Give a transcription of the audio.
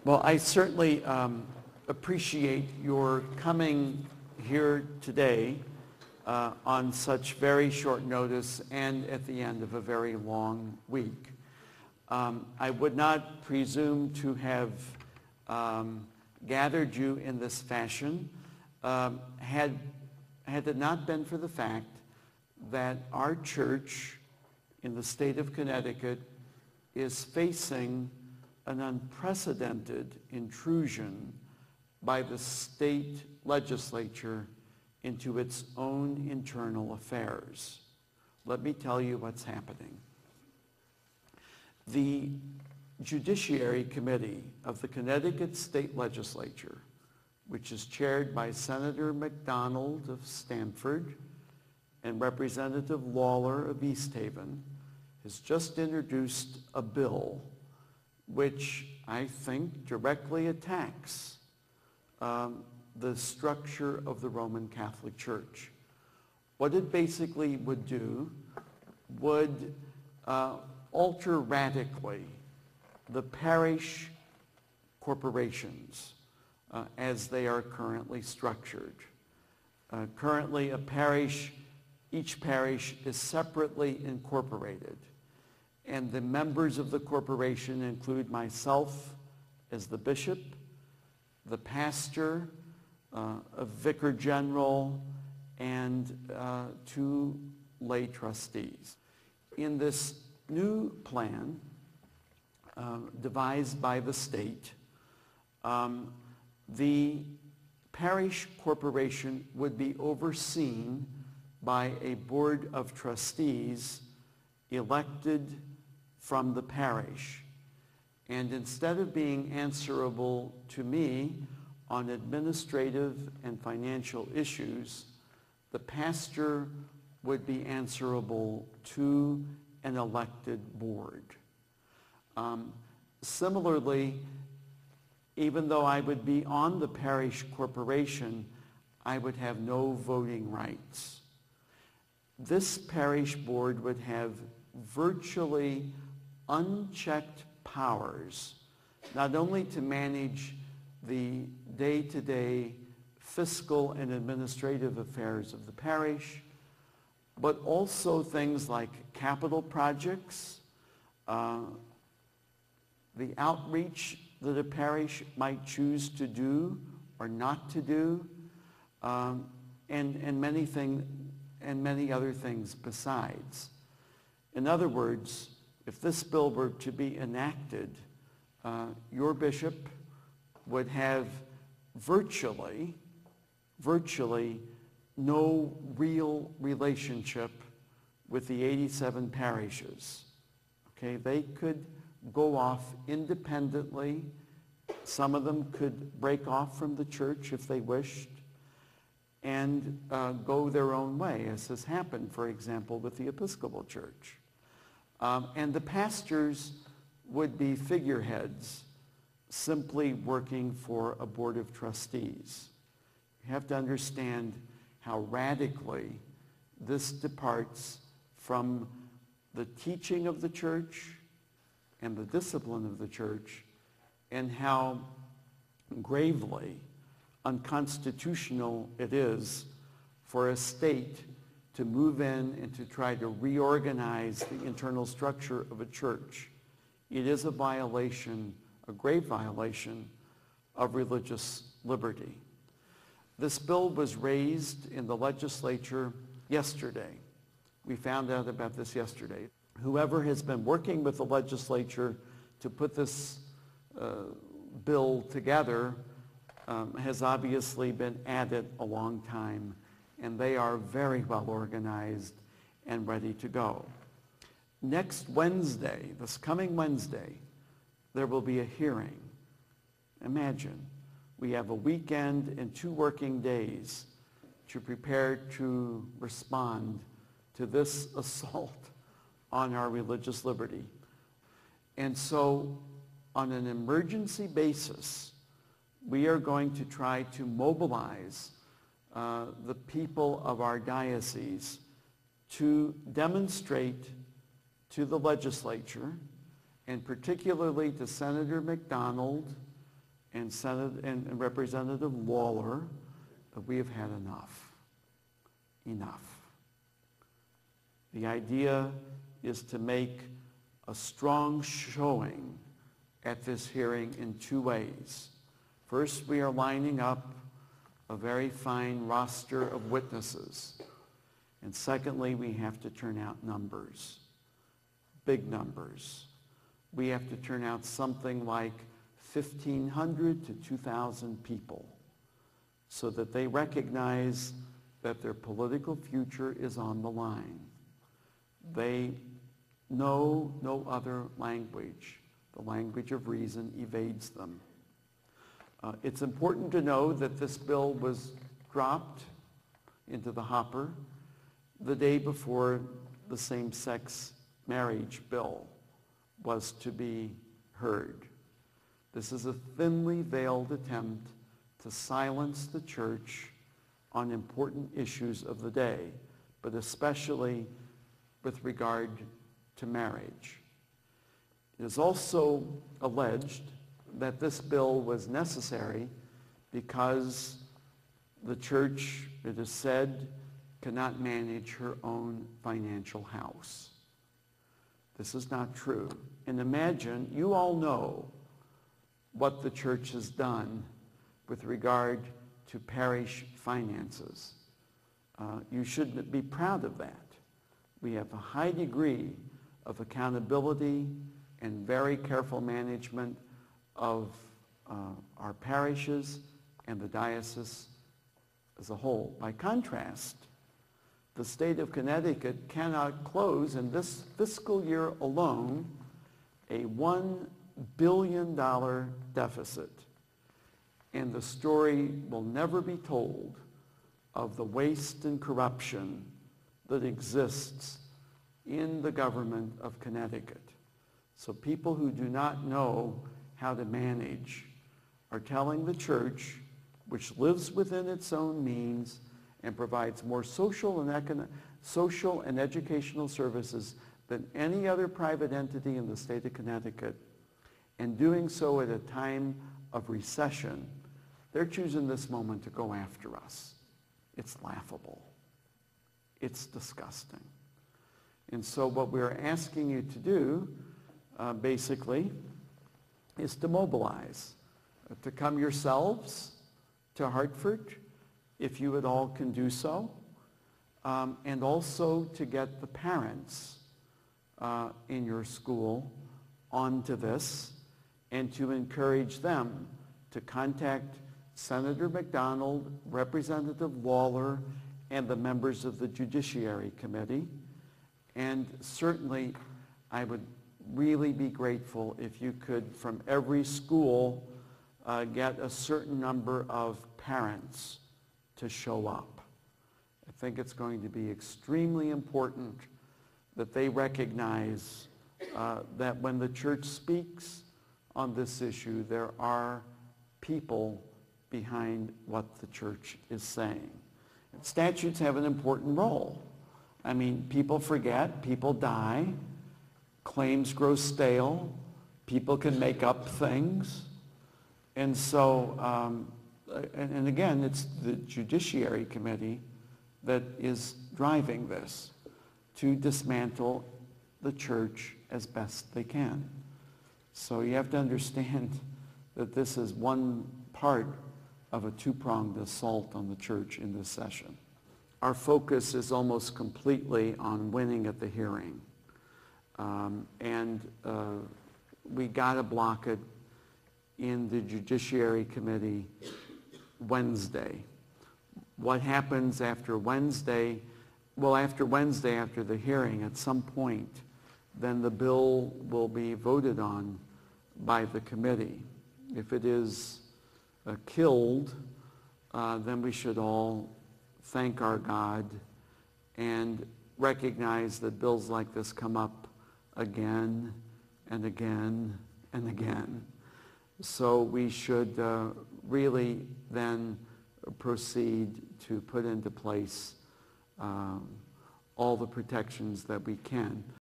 Well, I certainly appreciate your coming here today on such very short notice and at the end of a very long week. I would not presume to have gathered you in this fashion had it not been for the fact that our church in the state of Connecticut is facing an unprecedented intrusion by the state legislature into its own internal affairs. Let me tell you what's happening. The Judiciary Committee of the Connecticut State Legislature, which is chaired by Senator McDonald of Stamford and Representative Lawler of East Haven, has just introduced a bill which I think directly attacks the structure of the Roman Catholic Church. What it basically would do would alter radically the parish corporations as they are currently structured. Currently, each parish is separately incorporated, and the members of the corporation include myself as the bishop, the pastor, a vicar general, and 2 lay trustees. In this new plan devised by the state, the parish corporation would be overseen by a board of trustees elected from the parish. And instead of being answerable to me on administrative and financial issues, the pastor would be answerable to an elected board. Similarly, even though I would be on the parish corporation, I would have no voting rights. This parish board would have virtually unchecked powers, not only to manage the day-to-day fiscal and administrative affairs of the parish, but also things like capital projects, the outreach that a parish might choose to do or not to do, and many other things besides. In other words, if this bill were to be enacted, your bishop would have virtually no real relationship with the 87 parishes. Okay, they could go off independently. Some of them could break off from the church if they wished and go their own way, as has happened, for example, with the Episcopal Church. And the pastors would be figureheads simply working for a board of trustees. You have to understand how radically this departs from the teaching of the church and the discipline of the church, and how gravely unconstitutional it is for a state to move in and to try to reorganize the internal structure of a church. It is a violation, a grave violation of religious liberty. This bill was raised in the legislature yesterday. We found out about this yesterday. Whoever has been working with the legislature to put this bill together has obviously been at it a long time, and they are very well organized and ready to go. Next Wednesday, this coming Wednesday, there will be a hearing. Imagine, we have a weekend and 2 working days to prepare to respond to this assault on our religious liberty. And so, on an emergency basis, we are going to try to mobilize the people of our diocese to demonstrate to the legislature, and particularly to Senator McDonald, and Representative Lawler that we have had enough. Enough. The idea is to make a strong showing at this hearing in two ways. First, we are lining up a very fine roster of witnesses. And secondly, we have to turn out numbers, big numbers. We have to turn out something like 1,500 to 2,000 people so that they recognize that their political future is on the line. They know no other language. The language of reason evades them. It's important to know that this bill was dropped into the hopper the day before the same-sex marriage bill was to be heard. This is a thinly veiled attempt to silence the church on important issues of the day, but especially with regard to marriage. It is also alleged that this bill was necessary because the church, it is said, cannot manage her own financial house. This is not true. And imagine, you all know what the church has done with regard to parish finances. You should be proud of that. We have a high degree of accountability and very careful management of our parishes and the diocese as a whole. By contrast, the state of Connecticut cannot close in this fiscal year alone a $1 billion deficit. And the story will never be told of the waste and corruption that exists in the government of Connecticut. So people who do not know how to manage are telling the church, which lives within its own means and provides more social and educational services than any other private entity in the state of Connecticut, and doing so at a time of recession, they're choosing this moment to go after us. It's laughable. It's disgusting. And so what we're asking you to do, basically, is to mobilize, to come yourselves to Hartford, if you at all can do so, and also to get the parents in your school onto this, and to encourage them to contact Senator McDonald, Representative Lawler, and the members of the Judiciary Committee. And certainly, I would really be grateful if you could, from every school, get a certain number of parents to show up. I think it's going to be extremely important that they recognize that when the church speaks on this issue, there are people behind what the church is saying. And statutes have an important role. I mean, people forget, people die, claims grow stale, people can make up things. And so, and again, it's the Judiciary Committee that is driving this to dismantle the church as best they can. So you have to understand that this is one part of a two-pronged assault on the church in this session. Our focus is almost completely on winning at the hearing. We got to block it in the Judiciary Committee Wednesday. What happens after Wednesday? Well, after Wednesday, after the hearing, at some point, then the bill will be voted on by the committee. If it is killed, then we should all thank our God and recognize that bills like this come up again and again and again. So we should really then proceed to put into place all the protections that we can.